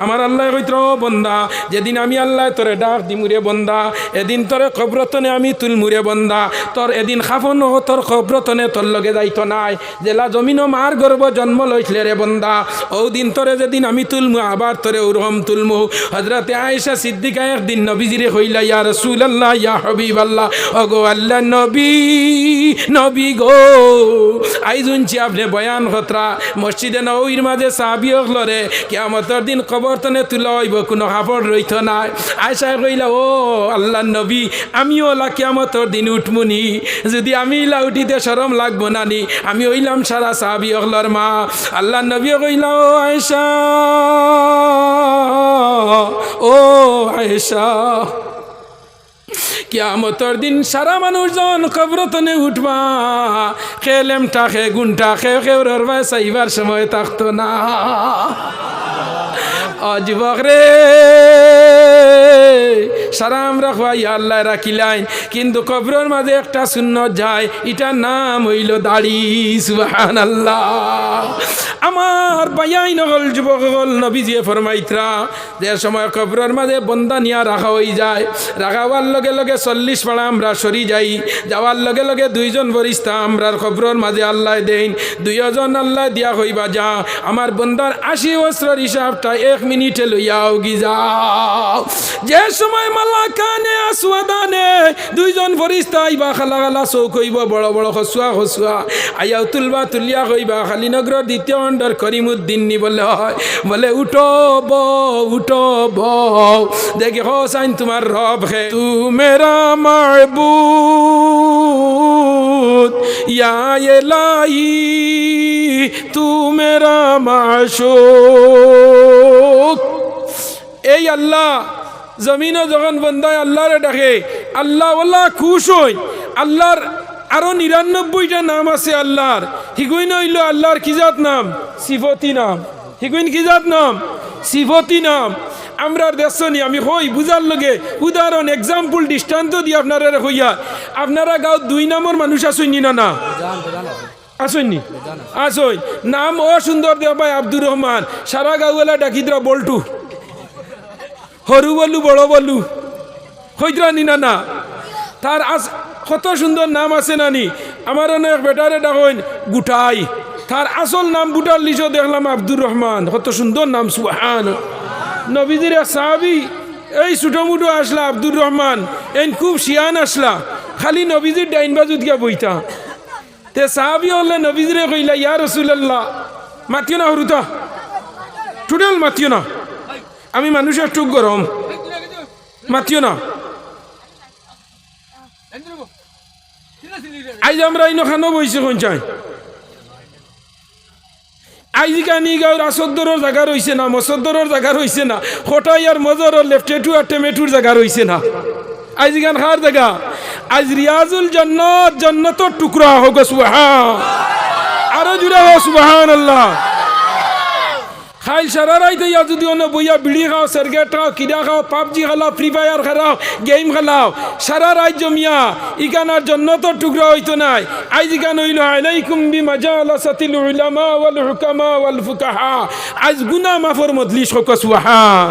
আমার আল্লাহ কইত বন্দা যেদিন আমি আল্লাহ তোরে ডাক দিমুরে বন্দা এদিন তোরে কবরতনে আমি তুলমুরে বন্দা তোর এদিন খাফন তোর কবরতনে তোর লগে যাইতো নাই জেলা জমিনও মার গর্ব জন্ম লইছিলে রে বন্দা ও দিন তোরে যেদিন আমি তুলমু আবার তোরে ওরকম তুলমু হযরতে আয়েশা সিদ্দিকা একদিন নবীজিরে কইলা ইয়া রাসূলুল্লাহ ইয়া হাবিবাল্লাহ ওগো আল্লাহ নবী গো আইজুনছি আপনি বয়ান খতরা মসজিদে নববীর মাঝে সাহাবী হলরে কিয়ামতের দিন কবরতনে তুলা হইব কোনো কাপড় রইতো না আয়েশা কইলা ও আল্লাহ নবী আমিও ওলা কিয়ামতের দিন উঠমুনি যদি আমি ইলা উঠিতে শরম লাগবো না নি আমি হইলাম সারা সাহাবী হলর মা আল্লাহ নবী কইলা ও আয়েশা ও আয়েশা কিয়ামতের দিন সারা মানুষজন কবরতনে উঠবা খেলেমটা খে গুণটা খে খেউরের ভাই চাইবার সময় থাকতো না যুবক রে সারা আমরা খোয়াই আল্লাহ রাখিলাইন কিন্তু কবরের মাঝে একটা সুন্নত যায় এটার নাম হইল দাড়ি সুবহানাল্লাহ আমার বায়াই নগল যুবক হল নবীজি ফরমাইতরা যে সময় কবরের মাঝে বন্দা নিয়া রাখা হয়ে যায় রাখাবার লগে লগে 40 পাড়া আমরা সরি যাই যাওয়ার লগে লগে 2 জন ফেরেশতা আমরার কবরের মাঝে আল্লাহ দেন 2 জন আল্লাহ দিয়া হইবা যা আমার বন্দার 80 বছরের হিসাবটা 1 মিনিটে লইয়াও গি যাও যে সময় মালাকানে আসওয়াদানে 2 জন ফেরেশতা আইবা খালা খালা চৌক হইব বড় বড় খসুয়া আইয়াও তুলবা তুলিয়া কইবা খালিনগরের দ্বিতীয় অন্ডার করিমউদ্দিন নি বলে হয় বলে উঠো বউ দেখে হোসাইন তোমার রব হে তু মেরা মাবুদ ইয়া ইলাহি তু মেরা মাশুক এই আল্লাহ জমিনে যখন বন্দায় আল্লাহরে ডাকে আল্লাহ ওয়াল্লাহ খুশ হই আল্লাহর আরো 99টা নাম আছে আল্লাহর হিগুইন হইল আল্লাহর কি জাত নাম সিফতি নাম হিগুইন কি জাত নাম সিফতি নাম আমরা দেখছনি আমি হই বুঝার লগে উদাহরণ এক্সাম্পল দৃষ্টান্ত দিয়ে আপনারা হইয়া আপনারা গাঁও 2 নম্বর মানুষ আসেননি না আসেননি আসই নাম অসুন্দর দেব ভাই আব্দুর রহমান সারা গাঁওয়ালা ডাকিদরা বল্টু হরু বলু বড় বলু হইতরা নি না তার কত সুন্দর নাম আছে নানি আমার অনেক বেটারে ডাকইন গুটাই তার আসল নাম বুটার লিস্ট দেখলাম আব্দুর রহমান কত সুন্দর নাম সুবহান নবীজির সাহাবী এই ছোটমুটো আসলা আব্দুর রহমান এন খুব শিয়ান আসলা খালি নবীজির ডাইন বাজুত গিয়া বইতা তে সাহাবী হলে নবীজিরে কইলা ইয়া রাসূলুল্লাহ মাতিও না হরুতা টোটাল মাতিও না আমি মানুষের টুক গরম মাতিও না আইজ আমরা ইনো খানো বইছে কোন চাই আইজিকানি গাঁর আসদ্দরের জায়গা রয়েছে না মসদ্দরের জায়গা রয়েছে না খোটাই আর মজরের লেফটেটু আর টেমেটুর জায়গা রয়েছে না আইজিকান খার জায়গা আজ রিয়াজুল জান্নাত জান্নাতর টুকরা হোক সুবহান আরো জুড়ে হোক সুবহানাল্লাহ খাইল সারা রাইতে ইয়া যদি অন্য বইয়া বিড়ি খাও সিগারেট খাও কিরা খাও পাবজি খেলাও ফ্রি ফায়ার খেলাও গেম খেলাও সারা রাত জমিয়া ইকানার জন্য তো টুকরা হইতো নাই আইজ ইকান হইল আলাইকুম বিমাজালাসাতিল উলামা ওয়াল হুকামা ওয়াল ফুকাহা আজ গুনাহ মাফর মজলিস হোক সুবহান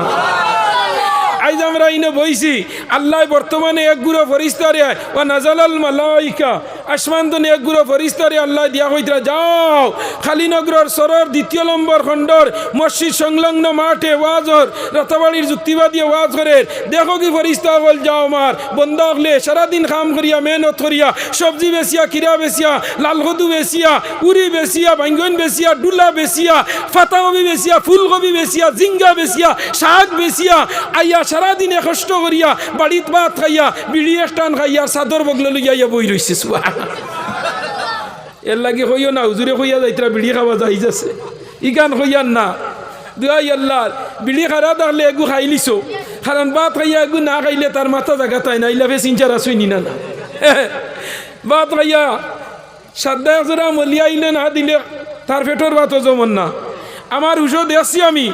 আইজ আমরা ইনে বইছি আল্লাহ বর্তমানে এক গুরো ফেরেশতারে ওয়া নাজালাল মালাইকা আসমান দনে এক গুরো ফেরেশতারে আল্লাহ দিয়া কইতরা যাও খালিনগরের সরর 2 নম্বর খণ্ডর মসজিদ সংলগ্ন মাঠে ওয়াজর রাতাবাড়ির যুক্তিবাদী ওয়াজ করে দেখো কি ফেরেশতা বল যাও আমার বন্দা হলে সারা দিন কাম করিয়া মেহনত করিয়া সবজি বেচিয়া কিরা বেচিয়া লালগদু বেচিয়া উরি বেচিয়া বাইঙ্গন বেচিয়া ডুলা বেচিয়া ফাতাকবি বেচিয়া ফুলকবি বেচিয়া জিঙ্গা বেচিয়া শাক বেচিয়া আইয়া সারা দিনে কষ্ট করিয়া বাড়িত ভাত খাইয়া বিড়ি একটান খাইয়া চাদর বগলে লইয়া বই রইছে এর লাগে কইও না হুজুরে কইয়া যাইতরা বিড়ি খাওয়া যাই যাচ্ছে ইগান কইয়ান না দুয়াই আল্লাহ বিড়ি খারা থাকলে এগু খাইলিছো কারণ ভাত খাইয়া এগু না খাইলে তার মাথা জায়গা তাই না ইলাফে চিন্তার আসুই না ভাত খাইয়া সাদ্দা একজোড়া মলিয়া আইলে না দিলে তার পেটর ভাতও জমন না আমার হুশো দেখছি আমি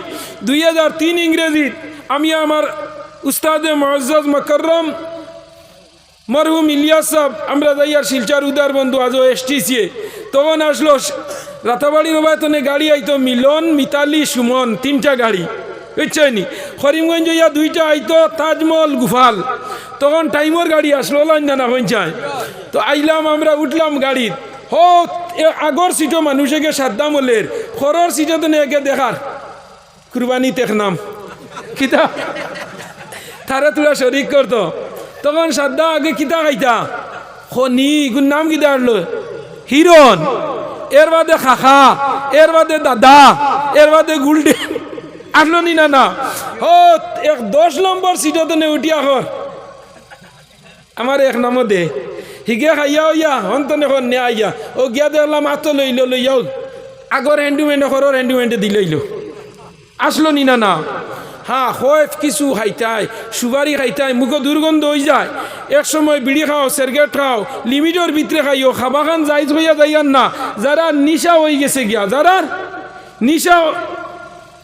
2003 ইংরেজিত আমি আমার উস্তাদে মুআজ্জাজ মুকাররম মরহুম ইলিয়াস সাহেব আমরা যাইয়ার শিলচার উদার বন্ধু আজও এসটিসি তখন আসলো রাতাবাড়ির বাতনে গাড়ি আইতো মিলন মিতালি সুমন 3টা গাড়ি বুঝছনি করিমগঞ্জ ইয়া দুইটা আইতো তাজমহল গুফাল তখন টাইমর গাড়ি আসলো না পঞ্চায় তো আইলাম আমরা উঠলাম গাড়িত হো আগর সিটও মানুষকে সাদ্দাম হলের খরর সিটে তো একে দেখার কুরবানি দেখলাম কিতা তারা তোরা শরিক করতো তখন সাদ্দা আগে কিতা খাইতা খনি গুর নাম কিতা আসলো হিরণ এর বাদে খাখা এর বাদে দাদা এর বাদে গুলডেন আসলো নি না ও 10 নম্বর সিটত নে উঠিয়া কর আমার এক নামও দে হিগে খাইয়া হইয়া হন্তনে কর নে আইয়া ও গিয়া দেখলাম আতো লইয়াও আগর হ্যান্ডুমেন্টে করর হ্যান্ডুমেন্টে দিলইল আসলো নি না হ্যাঁ হয় কিছু খাইতাই সুপারি খাইতাই মুখো দুর্গন্ধ হয়ে যায় এক সময় বিড়ি খাও সিগারেট খাও লিমিটের ভিতরে খাইও খাবা খান যাইজ হইয়া যাইয়ান না যারা নিশা হয়ে গেছে গিয়া যারা নিশা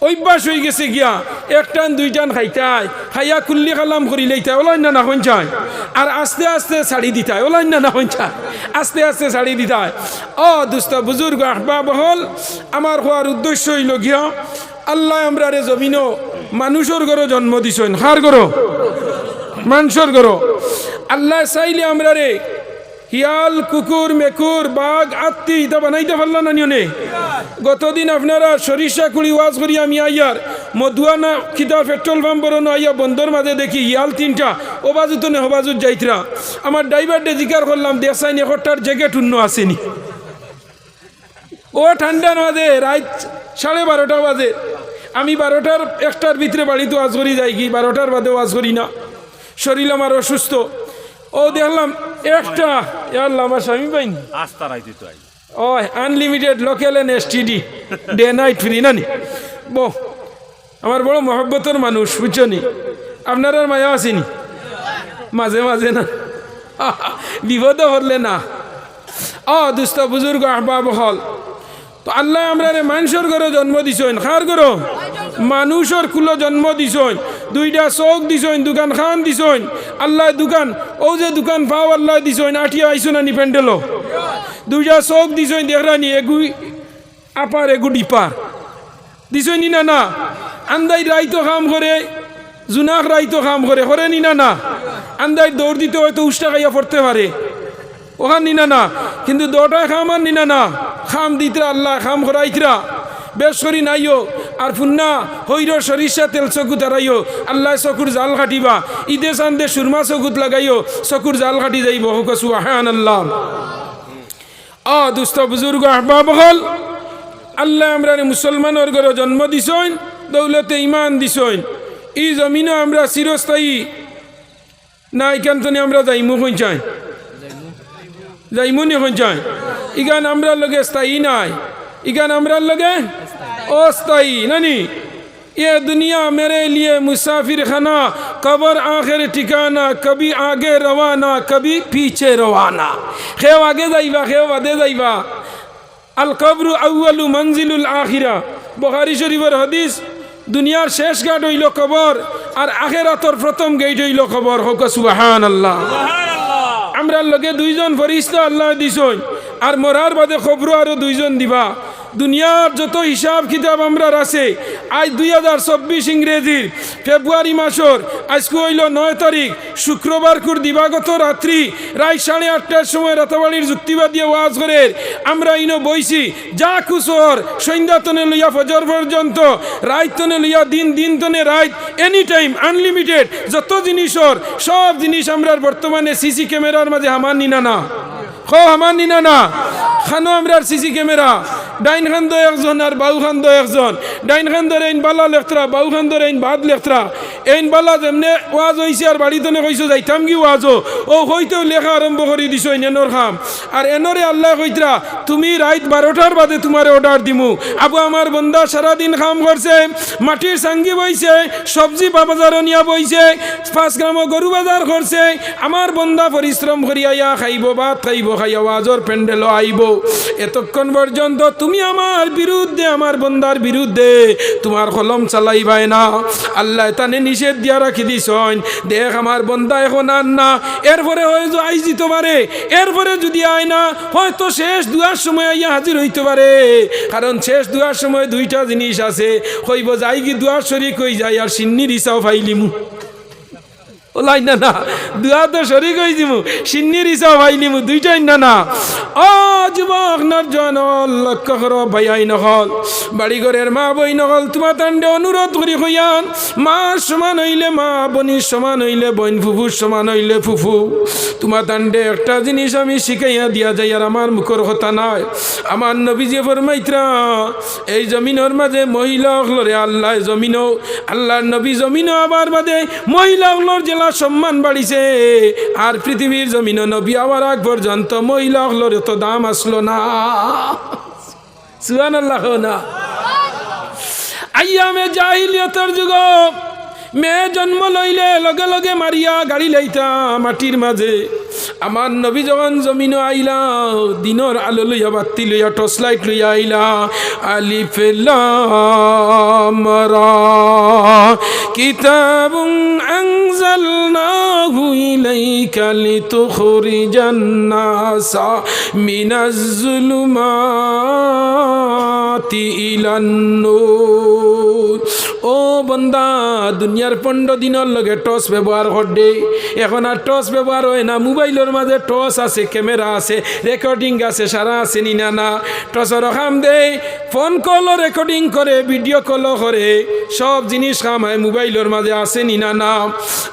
অভ্যাস হয়ে গেছে গিয়া একটান দুইটান খাইতাই খাইয়া কুল্লি কালাম করি লইতাই ওলাই না হঞ্চায় আর আস্তে আস্তে ছাড়ি দিতাই ওলাই না হঞ্চায় আস্তে আস্তে ছাড়ি দিতাই ও দুস্ত বুজুর্গ আহবাব হল আমার হওয়ার উদ্দেশ্য হইল গিয়া আল্লাহ আমরা রে জমিনও মানুষের ঘরও জন্ম দিছেন হার ঘরও মানুষের ঘরও আল্লাহ চাইলে আমরা রে হিয়াল কুকুর মেকুর বাঘ আত্মি এটা বানাইতে পারল না নিয়নে গতদিন আপনারা সরিষা কুড়ি ওয়াজ করি আমি আইয়ার মধুয়ানা খিতা পেট্রোল পাম্প বড় আইয়া বন্ধর মাঝে দেখি হিয়াল 3টা ও বাজুত নে হবাজুত যাইতরা আমার ড্রাইভারকে জিজ্ঞার করলাম দেশাইন একটার জ্যাকেট উন্ন আসেনি ও ঠান্ডার মাঝে রাত 12:30 বাজে আমি 12টার 1টার ভিতরে বাড়িতে ওয়াজ করি যাই কি 12টার বাদে ওয়াজ করি না শরীর আমার অসুস্থ ও দেখলাম একটা আল্লাহ আমার স্বামী পাইনি ও unlimited local and STD day night free না নি বো আমার বড় মহব্বতের মানুষ বুঝছনি আপনার আর মায়া আসেনি মাঝে মাঝে না বিপদ হলে না ও দুস্থ বুজুর্গ আহবাব হল তো আল্লাহ আমরা মানুষের ঘরে জন্ম দিছেন খার ঘর মানুষের কুলো জন্ম দিছেন 2টা চোখ দিছেন দোকান খান দিছেন আল্লাহ দোকান ও যে দোকান পাও আল্লাহ দিছেন আটিয়া আইসো না নি প্যান্ডেলো 2টা চোখ দিছেন দেখরানি এগুই আপার এগু ডিপার দিছেন নি না আন্দাই রাইতো কাম করে জুনাক রাইতো কাম করে নি না আন্দাই দৌড় দিতে হয়তো উষ্টা খাইয়া পড়তে পারে ওখান নি না কিন্তু 2টায় খাম আর নি না খাম দিতরা আল্লাহ খাম করাইতরা বেশ করি নাইও আর ফুন্না হইর সরিষা তেল চকু তারাইও আল্লাহ চকুর জাল কাটিবা ঈদে চান্দে সুরমা চকুত লাগাইও চকুর জাল কাটি যাইব হুক সুবহানাল্লাহ ও দুস্থ বুজুর্গ আহবাব হল আল্লাহ আমরা মুসলমানের ঘরে জন্ম দিছেন দৌলতে ইমান দিছেন ই জমিনও আমরা চিরস্থায়ী না এখান আমরা যাইমু পৌঁছাই যাইমু নি পৌঁছাই ইগান আমরা লগে স্থায়ী নাই इगन हमरा लगे अस्थाई ननी ये दुनिया मेरे लिए मुसाफिर खाना कब्र आखिर ठिकाना कभी आगे रवाना कभी पीछे रवाना खेव आगे जाइबा खेव आगे जाइबा अल कब्र अव्वलु मंजिलुल आखिरा बुखारी शरीफर हदीस दुनियार शेष घाट हইল कब्र और आखिरातर प्रथम गेट हইল कब्र होक सुबहानाल्लाह আমরা লগে 2জন ফেরেশতা আল্লাহ দিছেন আর মরার বাদে কবর আরো 2জন দিবা দুনিয়ার যত হিসাব কিতাব আমরা আছে আজ 2024 ইংরেজির ফেব্রুয়ারি মাসের আজকে হইল 9 তারিখ শুক্রবার কুর দিবাগত রাত্রি রাত 8:30টার সময় রাতাবাড়ির যুক্তিবাদী ওয়াজ করে আমরা ইনো বইছি যা কুসর সন্ধ্যা তনে লইয়া ফজর পর্যন্ত রাত তনে লইয়া দিন তনে রাত এনি টাইম আনলিমিটেড যত জিনিসর সব জিনিস আমরা বর্তমানে সিসি ক্যামেরার মাঝে হামান নিনা না হামান নিনা না খানো আমরা সিসি ক্যামেরা ডাইন খান দো একজন আর বাউ খান দো একজন ডাইন খান ধরে আইন বালা লেখতরা বাউ খান ধরে আইন ভাত লেখতরা এইন বালা যেমনে ওয়াজ হইছে আর বাড়িতে কইছো যাইতাম কি ওয়াজও ও হইতেও লেখা আরম্ভ করে দিছো এনর খাম আর এনরে আল্লাহ কইতরা তুমি রাত 12টার বাদে তোমার অর্ডার দিমু আবু আমার বন্দা সারা দিন কাম করছে মাটির সাঙ্গি বইছে সবজি বাজার নিয়া বইছে 5 গ্রাম গরু বাজার করছে আমার বন্দা পরিশ্রম করিয়া খাইব ভাত খাইব খাই আওয়াজর প্যান্ডেলও আইব। এতক্ষণ পর্যন্ত তুমি আমার বিরুদ্ধে, আমার বন্দার বিরুদ্ধে তোমার কলম চালাইবাই না। আল্লাহ তানে নিষেধ দিয়া রাখি দিছন। দেখ আমার বন্দা এখন আর না, এরপরে হয়তো আই যেতে পারে, এরপরে যদি আয় না হয়তো শেষ দুয়ার সময় আইয়া হাজির হইতে পারে। কারণ শেষ দুয়ার সময় দুইটা জিনিস আছে, কইব যাই কি দুয়ার শরীক হই যায় আর সিন্নির ইসাও ফাইলিমু। ওলাই না না, দুয়া তো শরীক হয়ে যাবো, সিন্নির ইসাও ফাইলিমু, দুইটাই না না। ও যুবক নরজন লক্ষ্য করো, ভাইয়াই নহল, বাড়িঘরের মা বই নহল, তোমার তান্ডে অনুরোধ করি হইয়ান, মার সমান হইলে মা, বনির সমান হইলে বইন, ফুফুর সমান হইলে ফুফু। তোমার তান্ডে একটা জিনিস আমি শিখাইয়া দিয়া যাই, আর আমার মুখর কথা নাই। আমার নবীজি ফরমাইতরা এই জমিনের মাঝে মহিলা হলরে আল্লাহ জমিনও, আল্লাহর নবী জমিনও আবার বাদে মহিলা হলর জেলা সম্মান বাড়িছে। আর পৃথিবীর জমিনও নবী আবার আগ পর্যন্ত মহিলা হলর এত দাম আসলো না। সুবহানাল্লাহ না। আইয়ামে জাহিলিয়তের যুগ মেয়ে জন্ম লইলে লগে লগে মারিয়া গাড়ি লাইতা মাটির মাঝে। আমার নবী যখন জমিনও আইলা, দিনের আলো লইয়া, বাতি লইয়া, টর্চ লাইট লইয়া আইলা। আলিফ লাম রা কিতাবুন আনজালনাহু ইলাইকা লিতুখরিজান নাসা মিনাজ যুলুমাতি ইলান নূর। ও বন্দা, দুনিয়ার 15 দিনের লগে টর্চ ব্যবহার করবে। এখন আর টর্চ ব্যবহার হয় না, মোবাইলের মাঝে টর্চ আছে, ক্যামেরা আছে, রেকর্ডিং আছে, সারা আছে নি না না। টর্চের কাম দেয়, ফোন কলও রেকর্ডিং করে, ভিডিও কলও করে, সব জিনিস কাম হয় মোবাইলের মাঝে আছে নি না না।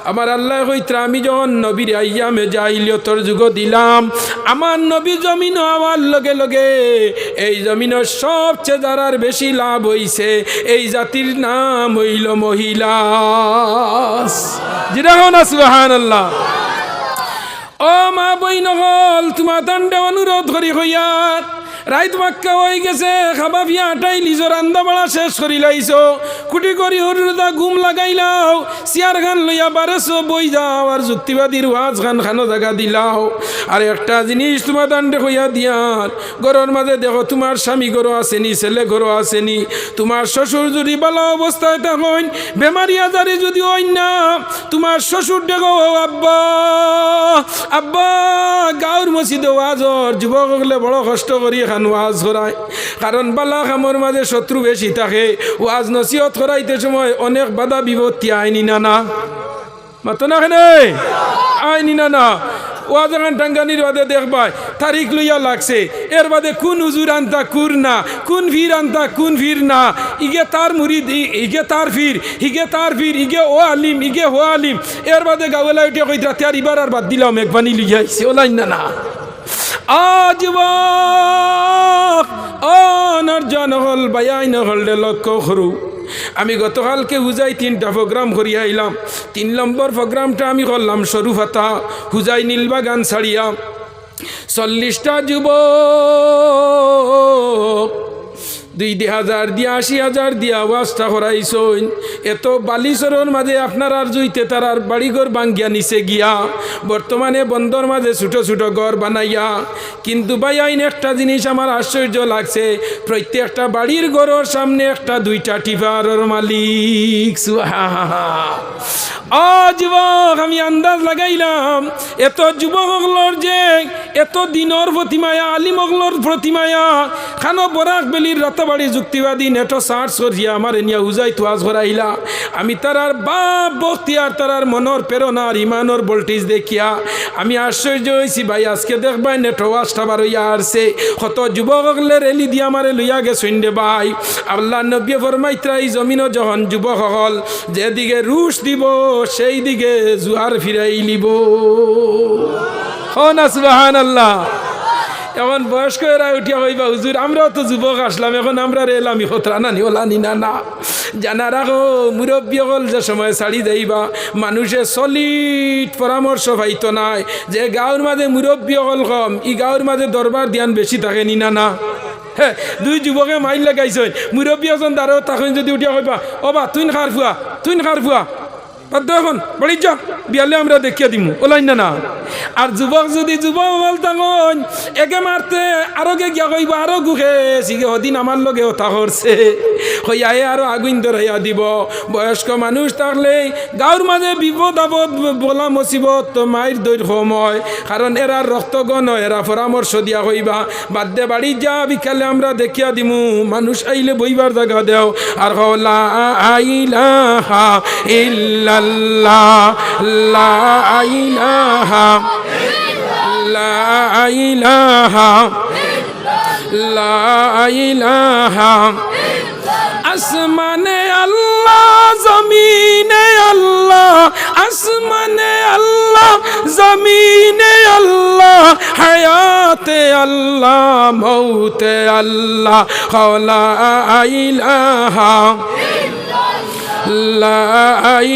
আমার আল্লাহ কইতরা আমি যখন নবীর আইয়ামে জাহিলিয়তর যুগ দিলাম, আমার নবী জমিন হওয়ার লগে লগে এই জমিনের সবচেয়ে যারার বেশি লাভ হইছে এই জাতির নাম হইল মহিলা। যেটা হন সুবহানাল্লাহ। ও মা বই নহল, তোমার দণ্ডে অনুরোধ করি হইয়ার রাইত বাক্কা হয়ে গেছে, খাবা পিয়া আটাই লিজো, রান্দা বাড়া শেষ করি লাইছো, কুটি করি হরুদা ঘুম লাগাইলাও, চেয়ার খান লইয়া বারেছো বই যাও, আর যুক্তিবাদীর ওয়াজ খান খানো জায়গা দিলাও। আর একটা জিনিস তোমার দান্ডে হইয়া দিয়ার, ঘরের মাঝে দেখো তোমার স্বামী গরো আসেনি, ছেলে গরো আসেনি, তোমার শ্বশুর যদি ভালো অবস্থায় থাকেন, বেমারি আজারি যদি হই না, তোমার শ্বশুর দেখো আব্বা আব্বা গাঁর মসজিদে ওয়াজর যুবক হলে বড় কষ্ট করি খান ওয়াজ করায়। কারণ বালা খামর মাঝে শত্রু বেশি থাকে, ওয়াজ নসিহত করাইতে সময় অনেক বাধা বিপত্তি আইনি না না মাতো না কেন আইনি না না। ওয়াজ এখন টাঙ্গানির বাদে দেখবাই তারিখ লইয়া লাগছে, এর বাদে কোন হুজুর আনতা কুর না, কোন ফির আনতা কোন ফির না, ইগে তার মুরিদ, ইগে তার ফির, হিগে তার ফির, ইগে ও আলিম, ইগে হো আলিম। এর বাদে গাওয়ালা উঠে কইতা তার ইবার আর বাদ দিলাম একবানি লিয়া আইছে ওলাই না না। যুবক ও নরজন হল, বায়াই নহল রে লক্ষ্য করু। আমি গতকালকে হুজাই 3টা প্রোগ্রাম করি আইলাম। 3 নম্বর প্রোগ্রামটা আমি করলাম সরুফাতা হুজাই নীলবাগান ছাড়িয়া। 40টা যুবক 2,000 দিয়া 80,000 দিয়া ওয়াজটা করাইছইন। এত বালিচরের মাঝে আপনার আর জুইতে তার আর বাড়িঘর বাঙ্গিয়া নিচে গিয়া বর্তমানে বন্দর মাঝে ছোটো ছোটো ঘর বানাইয়া। কিন্তু ভাই আইন একটা জিনিস আমার আশ্চর্য লাগছে, প্রত্যেকটা বাড়ির ঘরের সামনে একটা 2টা টিপারের মালিক। যুবক আমি আন্দাজ লাগাইলাম এত যুবকগুলোর যে এত দিনর প্রতিমায়া, আলিমগুলোর প্রতিমায়া, খানো বরাক বেলির রাতাবাড়ি যুক্তিবাদী নেটো সার্চ করিয়া আমার নিয়া উজাই তোয়াজ করাইলা। আমি তারার বাপ বখতিয়ার, তারার মনের প্রেরণার ইমানোর ভোল্টেজ দেখিয়া আমি আশ্চর্য হয়েছি। ভাই আজকে দেখবাই নেটো ওয়াজটা বার হইয়া আসছে, কত যুবকগুলো রেলি দিয়া আমারে লইয়া গেছেন রে ভাই। আল্লাহ নবী ফরমাইতরা এই জমিনও যখন যুবক হল যেদিকে রুশ দিব সেই দিকে জুয়ার ফিরাই লিব। না সুবহানাল্লাহ। এখন বয়স্ক এরা উঠিয়া কইবা হুজুর আমরাও তো যুবক আসলাম, এখন আমরা রেলামি খতরা নানি ওলানি না না। জানা রাখো মুরব্বী হল যে সময় ছাড়ি যাইবা মানুষে সলিড পরামর্শ পাইতো নাই যে গাঁর মাঝে মুরব্বী হল কম, ই গাঁর মাঝে দরবার ধ্যান বেশি থাকে নি না না। হ্যাঁ 2 যুবকে মাইল লাগাইছেন, মুরব্বী এজন তারও তখন যদি উঠিয়া কইবা ও বা তুই খার ফুয়া তুই খার ফুয়া, বাধ্য এখন বাড়ি যা বিয়ালে আমরা দেখিয়ে দিমু ওলাই না না। আর যুবক যদি যুবক বল তখন একে মারতে আরো কে গিয়া কইব আরো গুখে সিগে ওদিন আমার লগে ওটা করছে হইয়াই আরো আগুন ধরাইয়া দিব। বয়স্ক মানুষ থাকলে গাঁর মাঝে বিপদ আপদ বলা মুসিবত তো মায়ের দৈর সময়, কারণ এরা রক্তগণ এরা পরামর্শ দিয়া কইবা বাদ্যে বাড়ি যা বিকালে আমরা দেখিয়া দিমু, মানুষ আইলে বইবার জায়গা দেও। আর লা ইলাহা ইল্লাল্লাহ লা ইলাহা লা ইলাহা লা ইলাহা। আসমানে আল্লাহ জমিনে আল্লাহ, আসমানে আল্লাহ জমিনে আল্লাহ, হায়াতে আল্লাহ মৌতে আল্লাহ। লা ইলাহা লা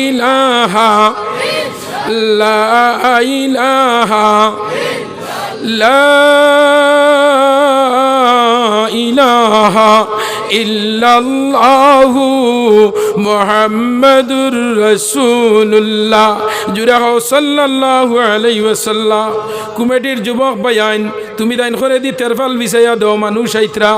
ইলাহা লা ইলাহা লা ইলাহা ইল্লাল্লাহু মুহাম্মাদুর রাসূলুল্লাহ। জুড়ে হও সাল্লাল্লাহু আলাইহি ওয়াসাল্লাম। কুমেটির যুবক ভাইয়ান তুমি দাইন করে দি তেরফাল বিছাইয়া দাও মানুষ আইত্রা।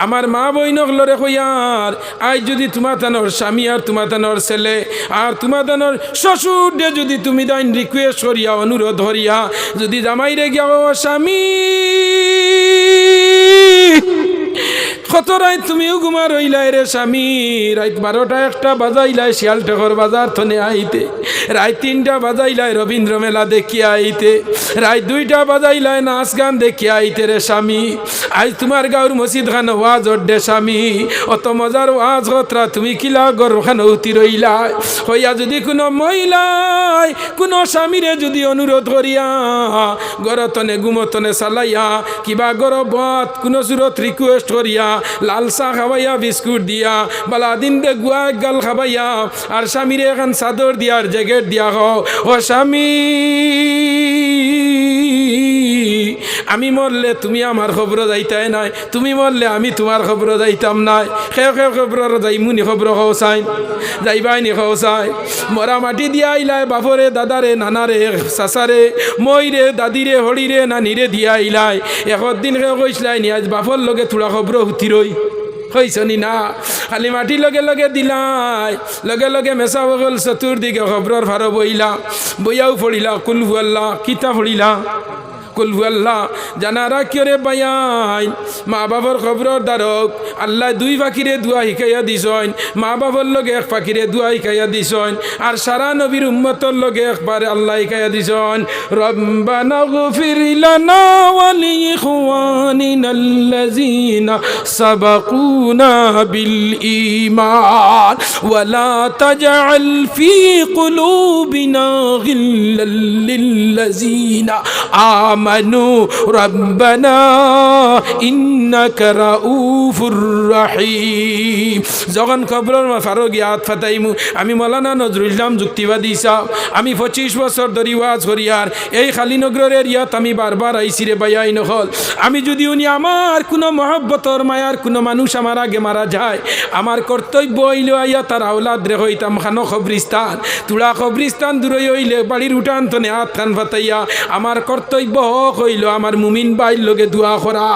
আমার মা বইনক লরে কইয়ার আজ যদি তোমার তানোর স্বামী আর তোমার তানোর ছেলে আর তোমার তানোর শ্বশুর দে যদি তুমি দাইন রিকোয়েস্ট করিয়া অনুরোধ করিয়া যদি জামাইরে গিয়া ও স্বামী কত রাত তুমিও ঘুমা রইলাই রে স্বামী, রাত 12টা 1টা বাজাইলাই শিয়ালটেকর বাজার থনে আইতে, রাত 3টা বাজাইলাই রবীন্দ্র মেলা দেখিয়া আইতে, রাত 2টা বাজাইলাই নাচ গান দেখিয়া আইতে রে স্বামী। আজ তোমার গাঁর মসজিদ খান ওয়াজ অড্ডে স্বামী, অত মজার ওয়াজ হতরা তুমি কিলা গর্ব খান উতি রইলাই। হইয়া যদি কোনো মহিলাই কোনো স্বামীরে যদি অনুরোধ করিয়া গরতনে গুমতনে চালাইয়া কিবা গরবত কোনো সুরত রিকোয়েস্ট করিয়া লাল চাহ খাবাইয়া বিস্কুট দিয়া বালা দিন দে গুয়া গাল খাবাইয়া আর স্বামীরে এখন চাদর দিয়া আর জ্যাকেট দিয়া হও ও স্বামী আমি মরলে তুমি আমার খবর যাইতাই নাই, তুমি মরলে আমি তোমার খবর যাইতাম নাই। খেয়ে খেয়ে খবর যাইমুনি খবর খাও চাই যাইবাইনি খাও চাই। মরা মাটি দিয়া আইলাই বাপরে দাদারে নানারে চাচারে মইরে দাদিরে হরিরে নানিরে দিয়া আইলাই। একদিন খেয়ে কইসলাই নি আজ বাপর লগে থোড়া খবর হুতি রই হইছনি না, খালি মাটি লগে লগে দিলাই লগে লগে মেচা বগল চতুর্দিকে খবরের ভাড় বইলা বইয়াও পড়িলা কুলহু আল্লাহ কিতা পড়িলা কুলহু আল্লাহ জানা রাখিও রে বায়াই। মা বাবার খবরের দ্বারক আল্লাহ 2 পাখিরে দোয়া শিখাইয়া দিছন, মা বাবার লগে 1 পাখিরে দোয়া শিখাইয়া দিছন, আর সারা নবীর উম্মতর লগে একবার আল্লাহ শিখাইয়া দিছন রব্বানা গফির লানা ওয়া লিইখওয়ানিনা আল্লাযিনা সাবাকুনা বিল ঈমান ওয়া লা তাজআল ফি কুলুবিনা গিল্লাল লিল্লাযিনা আমানু রব্বানা ইন্নাকা রাউফুর রহিম। যখন খবরের ফারো গিয়াত ফাতাইমু আমি মৌলানা নজরুল ইসলাম যুক্তিবাদী সাহেব, আমি 25 বছর ধরে ওয়াজ করি আর এই খালিনগরের এরিয়াত আমি বারবার আইসি রে বাইয়াই নহল। আমি যদি উনি আমার কোনো মহব্বতর মায়ার কোনো মানুষ আমার আগে মারা যায় আমার কর্তব্য হইল আইয়া তার আওলাদ রে হইতাম খানো খবরিস্তান তুলা খবরিস্তান দূরে হইলে বাড়ির উঠান তনে হাত খান ফাতাইয়া আমার কর্তব্য হইল আমার মুমিন বাইর লগে দোয়া করা।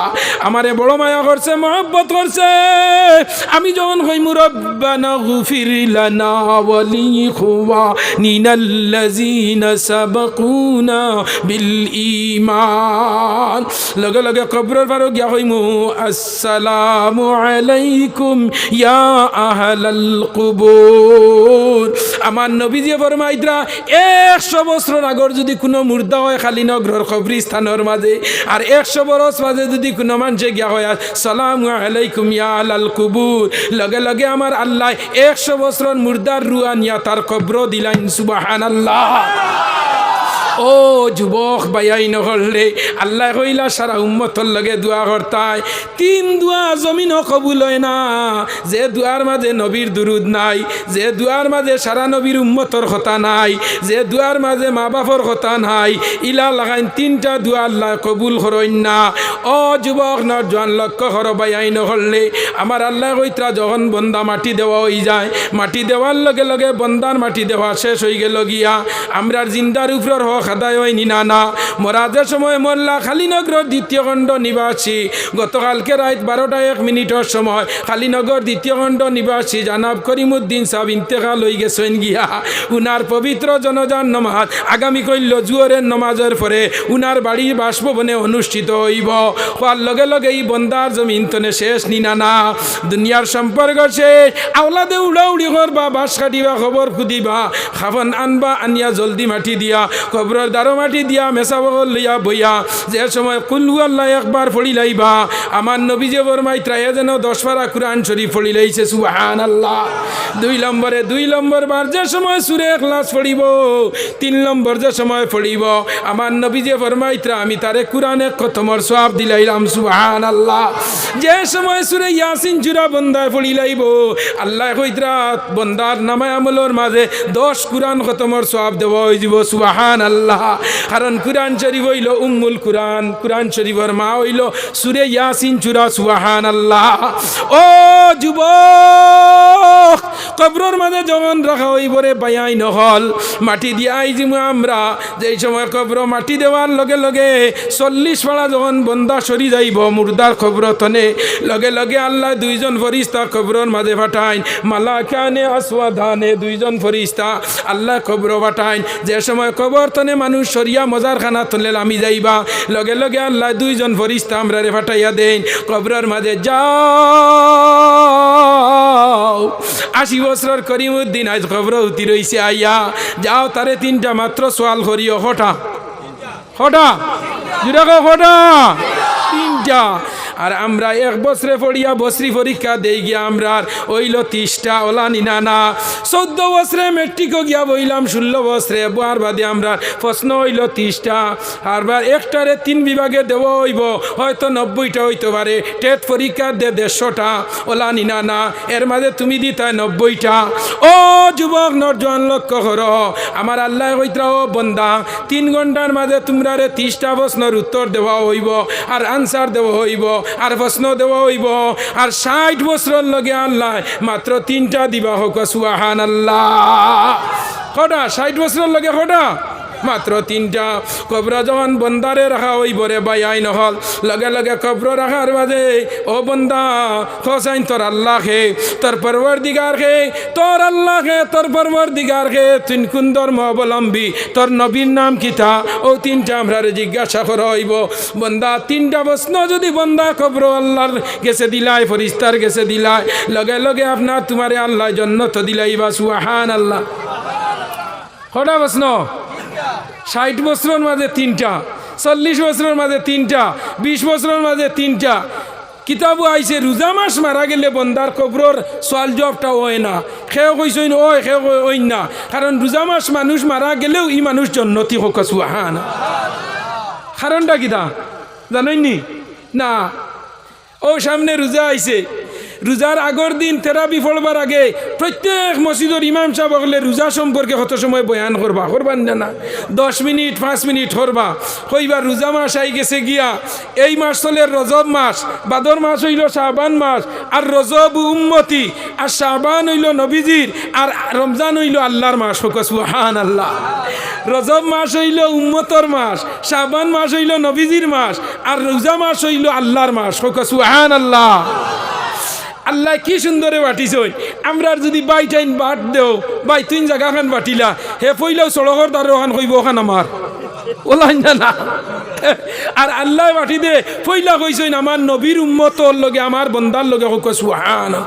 আমারে বড় মায়া করছে মহব্বত করছে, আমি যখন কইমু রব্বানা গফির লানা ওয়া লিইখওয়ানিনাল্লাযিনা সাবাকুনা বিল ঈমান লগে লগে কবরের পারে গিয়া কইমু আসসালামু আলাইকুম ইয়া আহলাল কুবুর। আমার নবীজি ফরমাইতরা 100 বছর আগর যদি কোনো মুর্দা হয় খালিনগরের কবরস্থানের মাঝে আর 100 বছর মাঝে যদি কোনো মানুষে গিয়া হয় আসসালামু আলাইকুম ইয়া আহলাল কুবুর লগে লগে আমার আল্লাহ 100 বছর মুর্দার রুহ আনিয়া তার কবর দিলেন সুবহানাল্লাহ। ও যুবক বাইয়াই নহলে আল্লাহ কইলা সারা উম্মতর লগে দোয়া করতায় তিন দোয়া জমিনও কবুল হয় না যে দোয়ার মাঝে নবীর দুরুদ নাই, যে দোয়ার মাঝে সারা নবীর উম্মতর কথা নাই, যে দোয়ার মাঝে মা বাপর কথা নাই, ইলা লাগাইন তিনটা দোয়া আল্লাহ কবুল করেন না। ও যুবক নজওয়ান লক্ষ্য করো বাইয়াই নহলে আমার আল্লাহ কইত্রা যখন বন্দা মাটি দেওয়া হয়ে যায়, মাটি দেওয়ার লগে লগে বন্দার মাটি দেওয়া শেষ হয়ে গেল গিয়া আমরার জিন্দার উপর হক আদায় হয়নি না না। মরাজের সময় মোল্লা খালিনগর দ্বিতীয় খণ্ড নিবাসী গতকালকে রাত 12:01 সময় খালিনগর দ্বিতীয় খণ্ড নিবাসী জানাব করিমউদ্দিন সাহেব ইন্তেকাল হয়ে গেছেন গিয়া। উনার পবিত্র জনজান নমাজ আগামী কইল জুয়ারের নমাজের পরে উনার বাড়ির বাসভবনে অনুষ্ঠিত হইব। হওয়ার লগে লগে এই বন্দার জমিন তনে শেষ নিনা না, দুনিয়ার সম্পর্ক শেষ। আওলাদে উড়াউড়ি করবা, বাস কাটিবা, খবর খুদিবা, খাবন আনবা, আনিয়া জলদি মাটি দিয়া কবরের দ্বারো মাটি দিয়া মেসা বগল লইয়া বইয়া যে সময় কুল আল্লাহ একবার পড়ি লাইবা আমার নবী যে বরমাইত্রায় যেন 10 পারা কুরআন শরীফ পড়ি লাইছে সুবহানাল্লাহ। 2 নম্বর বার যে সময় সূরা ইখলাস পড়িব, 3 নম্বর যে সময় পড়িব আমার নবী যে ফরমাইত্রা আমি তারে কুরআনে খতমর সওয়াব দিলাইলাম সুবহানাল্লাহ। যে সময় সূরা ইয়াসিন জুরা বন্দায় পড়ি লাইব আল্লাহ কইত্রা বন্দার নামায় আমলের মাঝে 10 কুরআন খতমর সওয়াব দেওয়া হয়ে যাব সুবহানাল্লাহ। কারণ কুরআন শরীফ হইল উম্মুল কুরআন, কুরআন শরীফের মা হইল সূরা ইয়াসিন জুরা সুবহানাল্লাহ। ও যুবক কবরের মাঝে যখন রাখা হইব রে বায়াই নহল মাটি দিয়া আইজিম আমরা। যেই সময় কবর মাটি দেওয়ার লগে লগে 40 পাড়া যখন বন্দা সরি যাইব মুর্দার কবর তনে লগে লগে আল্লাহ 2 জন ফরিস্তা কবরের মাঝে পাঠাইন, মালাকানে আসওয়াদানে 2 জন ফরিস্তা আল্লাহ কবর পাঠাইন। যে সময় কবর তনে মানুষ সরিয়া মজার খানা তলে আমি যাইবা লগে লগে আল্লাহ 2 জন ফরিস্তা আমরা রে পাঠাইয়া দেন কবরের মাঝে যাও। 80 বছর করিমউদ্দিন আজ কবর উতি রইছে আইয়া যাও তারে 3টা মাত্র সওয়াল করিও। হটা হটা জুড়াকো হটা 3টা। আর আমরা 1 বছরে পড়িয়া বছরি পরীক্ষা দেই গিয়া আমরা ওইল 30টা ওলা নিনা না। 14 বছরে মেট্রিকও গিয়া বইলাম, 16 বছরে বার বাদে আমরা প্রশ্ন হইল 30টা। আরবার একটারে 3 বিভাগে দেওয়া হইব, হয়তো 90টা হইতে পারে। টেট পরীক্ষা দে 150টা ওলা নিনা না, এর মাঝে তুমি দিতায় 90টা। ও যুবক নজওয়ান লক্ষ্য করো আমার আল্লাহ কইত্রা ও বন্দা 3 ঘন্টার মাঝে তোমরা 30টা প্রশ্নের উত্তর দেওয়া হইব আর আনসার দেওয়া হইব আর প্রশ্ন দেওয়া হইব। আর 60 বছরের লগে আল্লাহ মাত্র 3টা দিবা হোক সুবহানাল্লাহ। কটা 60 বছরের লগে কটা মাত্র 3টা। কবর যখন বন্দারে রাখা হইব রে বায়াই নহল লগে লগে কবর রাখার বাদে ও বন্দা খোসাইন তোর আল্লাহ খে তোর পরবর্তীগার খে তোর আল্লাহ খে তোর পরবর্তীগার খে তুই কোন ধর্ম অবলম্বী, তোর নবীর নাম কিতা, ও 3টা আমরা জিজ্ঞাসা করা হইব। বন্দা 3টা প্রশ্ন যদি বন্দা কবর আল্লাহর গেছে দিলাই ফরিস্তার গেছে দিলাই লগে লগে আপনার তোমারে আল্লাহ জান্নাত দিলাইবা সুবহানাল্লাহ। কটা প্রশ্ন 60 বছরের মাঝে 3টা, 40 বছরের মাঝে 3টা, 20 বছরের মাঝে 3টা। কিতাবও আইছে রোজা মাস মারা গেলে বন্দার কবরর সওয়াল জবাবটা হয় না। খেয়ে কইসইন ওই খেয়ে ওই না, কারণ রোজা মাস মানুষ মারা গেলেও ই মানুষ জন্নতি হোক সুবহানাল্লাহ। কারণটা কিতা জানেননি না? ও সামনে রোজা আইছে, রোজার আগর দিন থেরাপি পড়বার আগে প্রত্যেক মসজিদের ইমাম সাহেব হলে রোজা সম্পর্কে কত সময় বয়ান করবার না 10 মিনিট 5 মিনিট করবা। কইবার রোজা মাস আই গেছে গিয়া, এই মাস চলে রজব মাস, বাদর মাস হইল শাবান মাস, আর রজব উম্মতি, আর শাবান হইল নবীজির, আর রমজান হইল আল্লাহর মাস হোক সুবহানাল্লাহ। রজব মাস হইল উম্মতর মাস, শাবান মাস হইল নবীজির মাস, আর রোজা মাস হইল আল্লাহর মাস হোক সুবহানাল্লাহ। আল্লাহ কি সুন্দরে বাটিছই। আমরা যদি বাইটাইন বাট দেও বাই 3 জায়গা খান বাটিলা হে পইলাও সড়কর দ্বার ওখান কইব ওখান আমার ওলাই না। আর আল্লাহ বাটি দে পইলা কইছইন আমার নবীর উম্মতর লগে আমার বন্দার লগে হোক সুবহানাল্লাহ।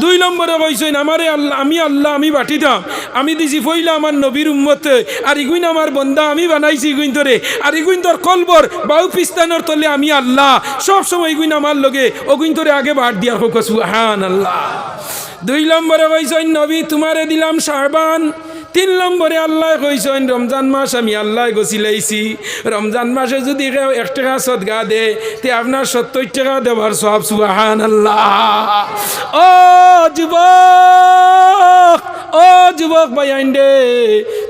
2 নম্বরে কইছেন আমারে আল্লাহ আমি বাটি দাম, আমি দিছি ফইলা আমার নবীর উম্মতে, আর ইগুইন আমার বন্দা আমি বানাইছি ইগুইন ধরে, আর ইগুইন তোর কলবর বাউ পিস্তানোর তলে আমি আল্লাহ সব সময় ইগুইন আমার লগে ওগুইন ধরে আগে বাট দিয়া হোক সুবহানাল্লাহ। 2 নম্বরে কইছেন নবী তোমারে দিলাম শাবান, তিন নম্বরে আল্লাহ কইছেন রমজান মাস আমি আল্লাহ গছিলাইছি রমজান মাসে যদি কেউ 1 টাকা সদকা দে তে আপনার 70 টাকা দেওয়ার সওয়াব সুবহানাল্লাহ। ও যুবক, ও যুবক ভাই আইন্ডে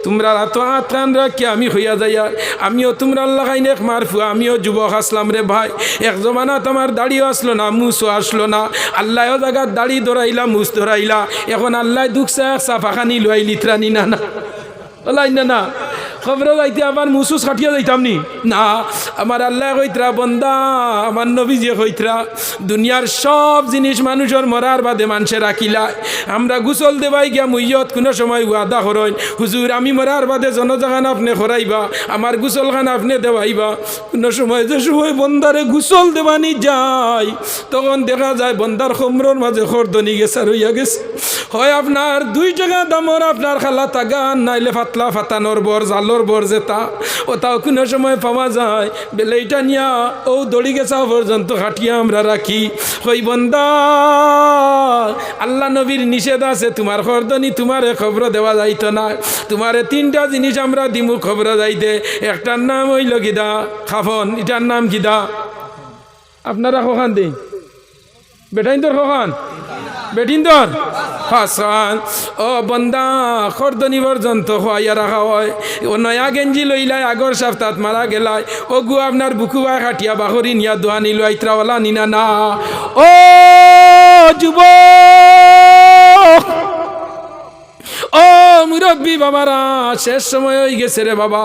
তোমরা তো আত্রান রাখি আমি হইয়া যাইয়া আমিও তোমরা আল্লাহ খাইনে মারফু আমিও যুবক আসলাম রে ভাই। এক জমানা তোমার দাড়িও আসলো না, মুসও আসলো না, আল্লাহও জায়গার দাড়ি ধরাইলা, মুস ধরাইলা। এখন আল্লাহ দুঃখা সাফাখানি লুয়াই লিত্রানি না না ওলাই না না খবর যাইতে আবার মুসুস খাটিয়া যাইতাম নি না। আমার আল্লাহ কইতরা বন্দা, আমার নবীজি কইতরা দুনিয়ার সব জিনিস মানুষের মরার বাদে মানুষে রাখিলায়। আমরা গুসল দেবাই গিয়া মুইয়ত কোনো সময় ওয়াদা করেন হুজুর আমি মরার বাদে জনজাগান আপনি খরাইবা, আমার গুসল খান আপনি দেওয়াইবা। কোনো সময় যে সময় বন্দারে গুসল দেবানি যায় তখন দেখা যায় বন্দার খমরর মাঝে খরদনি গেছে আর হইয়া গেছে। হয় আপনার 2 টাকা দামর আপনার খালা তাগান, নাইলে ফাতলা ফাতানোর বর জালোর বর যেটা ওটাও কোনো সময় পাওয়া যায়। বেলেইটা নিয়া ও দড়ি গেছা পর্যন্ত খাটিয়া আমরা রাখি। হই বন্দা আল্লাহ নবীর নিষেধ আছে তোমার খরদনি তোমারে খবর দেওয়া যাইতো না। তোমারে 3টা জিনিস আমরা দিমু খবর যাইতে। একটার নাম হইল কিদা খাফন, এটার নাম কিদা আপনারা কখান দিন বেটাইন তোর কখান বেটিন্দর হাসান। ও বন্দা খরদনি পর্যন্ত খোয়াইয়া রাখা হয়। ও নয়া গেঞ্জি লইলাই আগর সপ্তাহ মারা গেলাই ও গু আপনার বুকুবাই খাটিয়া বাহরি নিয়া দোয়া নিল আইত্রাওয়ালা নিনা না। ও যুবক, ও মুরব্বী বাবারা শেষ সময় হয়ে গেছে রে বাবা।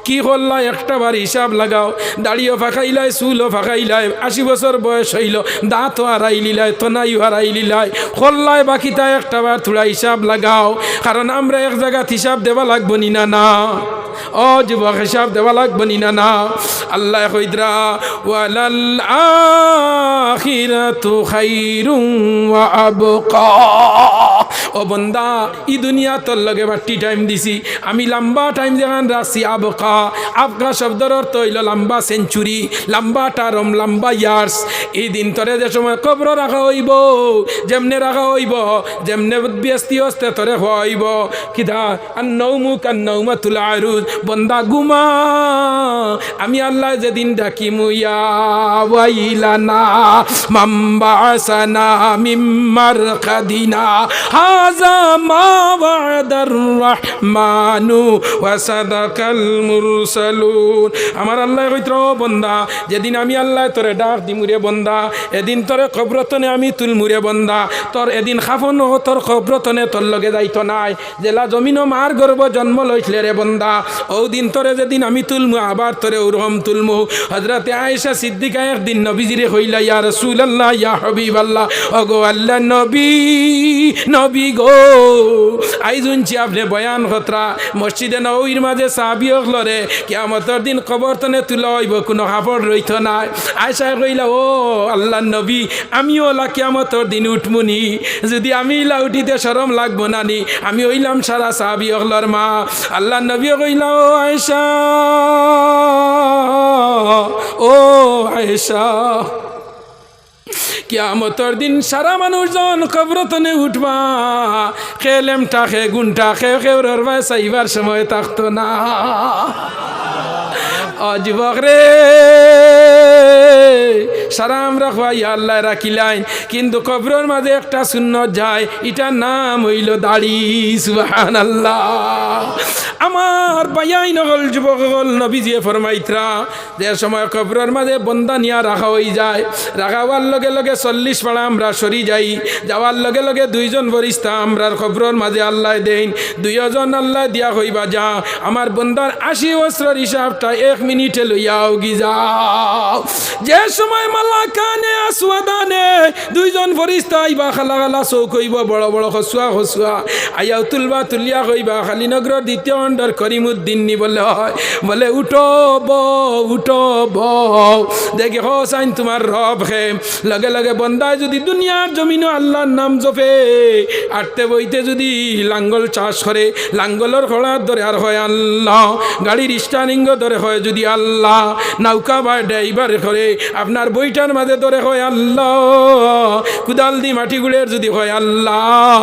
কি করলাই একটা বার হিসাব লাগাও। দাড়িও ফাঁকাইলাই, চুলও ফাঁকাইলাই, 80 বছর বয়স হইল, দাঁতও হারাই লিলাই, তনাইও হারাই লিলাই, করলাই বাকিটা একটা বার থোড়া হিসাব লাগাও। কারণ আমরা এক জায়গাত হিসাব দেওয়া লাগবো নি না না। ও যুবক হিসাব দেওয়া লাগবো নি না না। আল্লাহ কইদরা ওয়ালাল আখিরাতু খাইরুম ওয়া আবকা। ও বন্দা ই দুনিয়া তোর লগে বাট্টি টাইম দিছি আমি, লম্বা টাইম যেখান রাখছি। আবকা, আবকা শব্দের অর্থ হইল লম্বা সেঞ্চুরি, লম্বা টারম, লম্বা ইয়ার্স। এই দিন তোরে যে সময় কবর রাখা হইব, যেমনে রাখা হইব, যেমনে ব্যস্তি হস্তে তোরে হওয়া হইব কিদা আন্নৌমু কান্নৌমাতুল আরুজ। বন্দা গুমা আমি আল্লাহ যেদিন ডাকি মুইয়া ওয়াইলানা মাম্বাসানা মিম্মার কাদিনা হাজা মা ওয়াদার রহমানু ওয়া সাদাকাল মুরসালুন। আমার আল্লাহ কইত্র বন্দা যেদিন আমি আল্লাহ তোরে ডাক দিমুরে বন্দা এদিন তোরে কবরতনে আমি তুলমুরে বন্দা। তোর এদিন খাফন তোর কবরতনে তোর লগে যাইতো নাই, জেলা জমিনও মার গর্ব জন্ম লইছিলে রে বন্দা। ও দিন তোরে যেদিন আমি তুলমু আবার তোরে ওরকম তুলমু। হযরতে আয়েশা সিদ্দিকা একদিন নবীজিরে কইলা ইয়া রাসূলুল্লাহ ইয়া হাবিবাল্লাহ, ওগো আল্লাহ নবী, নবী গো আইজুনছি আপনি বয়ান খতরা মসজিদে নববীর মাঝে সাহাবী হলরে কিয়ামতের দিন কবরতনে তুলা হইব, কোনো কাপড় রইত না। আয়েশা কইলা ও আল্লাহ নবী আমিও ওলা কিয়ামতের দিন উঠমুনি, যদি আমি ইলা উঠিতে শরম লাগবো না নি, আমি হইলাম সারা সাহাবী হলর মা। আল্লাহ নবী কইলা ও আয়েশা, ও আয়েশা কিয়ামতের দিন সারা মানুষজন কবরতনে উঠবা, খেলেমটা খে গুণটা খে খেউরের ভাই চাইবার সময় থাকতো না। যুবক রে সারা আমরা খোয়াই আল্লাহ রাখিলাইন, কিন্তু কবরের মাঝে একটা শূন্য যায়, এটার নাম হইল দাড়ি। সুবহানাল্লাহ। আমার বায়াই নগল যুবক হল নবীজিয়ে ফরমাইতরা যে সময় কবরের মাঝে বন্দা নিয়া রাখা হয়ে যায়, রাখা হওয়ার লগে লগে 40 পাড়া আমরা সরি যাই, যাওয়ার লগে লগে 2 জন ফরিস্তা আমরা কবরের মাঝে আল্লাহ দেন। 2 জন আল্লাহ দিয়া হইবা যা আমার বন্দার 80 বছরের হিসাবটা 1 মিনিটে লইয়াও গি যাও। যে সময় মালাকানে আসওয়াদানে 2 জন ফরিস্তা আইবা, খালা খালা চৌক হইব, বড় বড় খসুয়া খসুয়া আইয়াও তুলবা, তুলিয়া কইবা খালি নগরের 2য় ডায়মন্ড আর করিমউদ্দিন নি বলে হয় বলে উঠো বউ দেখে হোসাইন তোমার রব হে লগে লগে বন্দায় যদি দুনিয়ার জমিনও আল্লাহর নাম জপে আটতে বইতে যদি লাঙ্গল চাষ করে লাঙ্গলের খোলার ধরে আর হয় আল্লাহ গাড়ির স্টারিঙ্গ ধরে হয় যদি আল্লাহ নৌকা বা ড্রাইভার করে আপনার বইটার মাঝে ধরে হয় আল্লাহ কুদাল দি মাটি গুড়ের যদি হয় আল্লাহ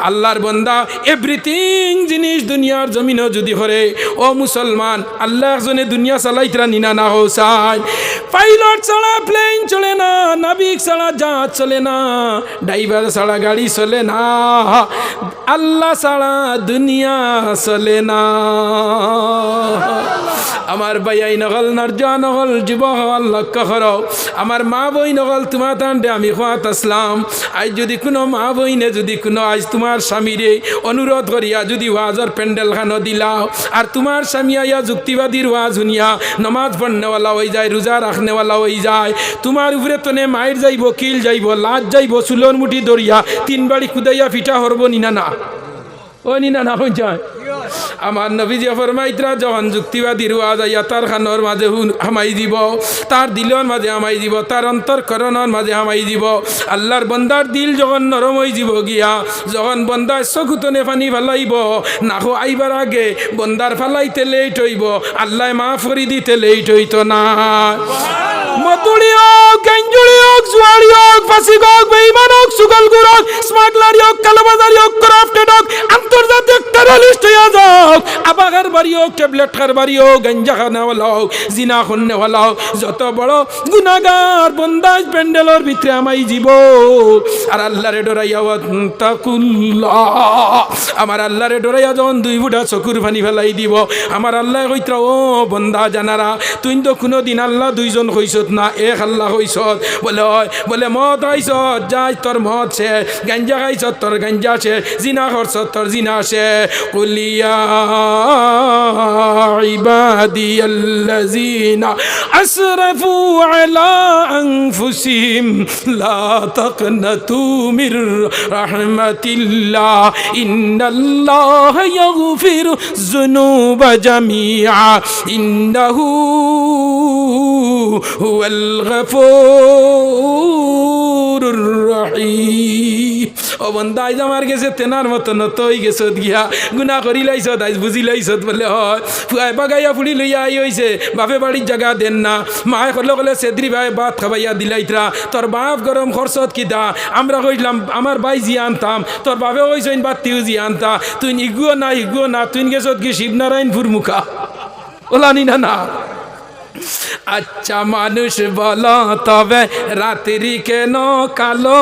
আল্লাহর বন্দা এভরিথিং জিনিস দুনিয়ার জমিনও যদি করে ও মুসলমান আল্লাহ একজনে দুনিয়া চালাইতরা নিনা না হোসাইন পাইলট ছাড়া প্লেন চলে না নাবিক ছাড়া জাহাজ চলে না ড্রাইভার ছাড়া গাড়ি চলে না আল্লাহ ছাড়া দুনিয়া চলে না আমার ভাইয়াই নগল নরজা নগল যুবক হল লক্ষ্য করো আমার মা বই নগল তোমার তান্ডে আমি খোয়াত আসলাম আজ যদি কোনো মা বইনে যদি কোনো আজ তোমার স্বামীরে অনুরোধ করিয়া যদি ওয়াজর প্যান্ডেল খানো দিলাও আর তোমার স্বামী আইয়া যুক্তিবাদীর ওয়াজ শুনিয়া নমাজ পড়নেওয়ালা হয়ে যায় রোজা রাখনেওয়ালা হয়ে যায় তোমার উপরে তনে মায়ের যাইব কিল যাইব লাজ যাইব চুলোর মুঠি দরিয়া তিন বাড়ি কুদাইয়া পিঠা হরব নিনা না ও নিনা না হয়ে যায় আমার নবীজি ফরমাইতরা যখন যুক্তিবাদী ওয়াজ আইয়া তার খানোর মাঝে হামাই দিব তার দিলর মাঝে হামাই দিব তার অন্তরকরণের মাঝে হামাই দিব আল্লাহর বন্দার দিল যখন নরম হয়ে যাব গিয়া যখন বন্দার চকুতনে পানি ফালাইব নাকো আইবার আগে বন্দার ফালাইতে লেট হইব আল্লাহ মাফ করে দিতে লেট হইতো না মতুড়ি হোক গেঞ্জুড়ি হোক জুয়ারি হোক ফাঁসি হোক বেঈমান হোক সুগলগুর হোক স্মাগলারি হোক কালোবাজারি হোক ক্রাফটেড হোক আন্তর্জাতিক টেররিস্ট হইয়া যাক আবাগার বাড়ি হোক ট্যাবলেট খার বাড়ি হোক গঞ্জা খানেওয়ালা হোক জিনা খুননেওয়ালা হোক যত বড় গুনাহগার বন্দাজ প্যান্ডেলের ভিতরে আমাই জীব আর আল্লাহরে ডরাইয়া তাকুল্লাহ আমার আল্লাহরে ডরাইয়া যখন দুই বুড়া চকুর পানি ফেলাই দিব আমার আল্লাহ কইত্রা ও বন্দা জানারা তুই তো কোনোদিন আল্লাহ দুইজন কইছত না এক আল্লাহ কইছত বলে মদ খাইছত যাই তোর মদ সে গাঞ্জা খাইছত তোর গাঞ্জা সে জিনা করছত তোর জিনা সে কুলিয়া ইবাদিয়াল্লাযিনা আসরাফু আলা আনফুসিহিম লা তাকনাতু মির রাহমাতিল্লাহ ইন্নাল্লাহ ইয়াগফিরু যুনুবা জামিআ ইন্নাহু হুয়াল গফুরুর রহিম ও বন্দা আইজ আমার গেছে তেনার মতন তৈ গেছত গিয়া গুনাহ করি লাইছত আইজ বুঝি লাইছত বলে হয় ফুয়াই বাগাইয়া ফুড়ি লইয়া আই হইছে বাপে বাড়ির জায়গা দেন না মায়ে কলে সেদ্রি ভাই ভাত খাবাইয়া দিলাইতরা তোর বাপ গরম খরচত কিতা আমরা কইলাম আমার ভাই জি আনতাম তোর বাপে কইছেন বাতিও জি আনতা তুই ইগুও না তুই গেছত কি শিবনারায়ণপুর মুখা ওলানি না আচ্ছা মানুষ বলো তবে রাত্রি কেন কালো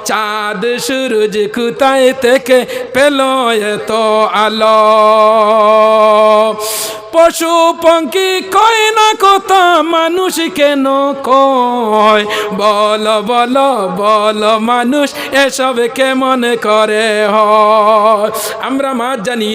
চাঁদ সূরজ কোথায় থেকে পেল এত আলো পশু পঙ্খী কয় না কথা মানুষ কেন কয় বল মানুষ এসব কেমন করে হয় আমরা মাছ জানি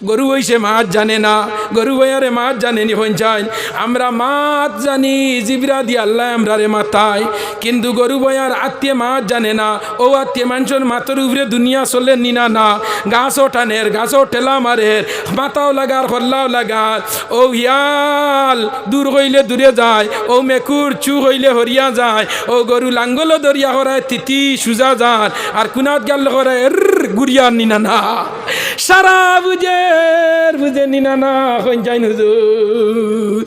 গরু হইছে মাছ জানে না গরু ভাইয়ারে মাছ জানেনি পঞ্চায়েত আমরা মাছ জানি জিবরা দিয়ে আল্লাহ আমরা রে মাথায় কিন্তু গরু ভাইয়ার আত্মীয় মাছ জানে না ও আত্মীয় মানুষের মাথার উপরে দুনিয়া চলে নিনা না গাছও টানের গাছও ঠেলা মারের মাথাও লাগার খল্লাও লাগার ও হিয়াল দূর হইলে দূরে যায় ও মেকুর চু হইলে হরিয়া যায় ও গরু লাঙ্গলও দরিয়া করায় তিতি সুজা যান আর কুনাত গেল করে গুড়িয়া নিনা না সারা বুঝে নিনা না পঞ্চায়েত হুজুর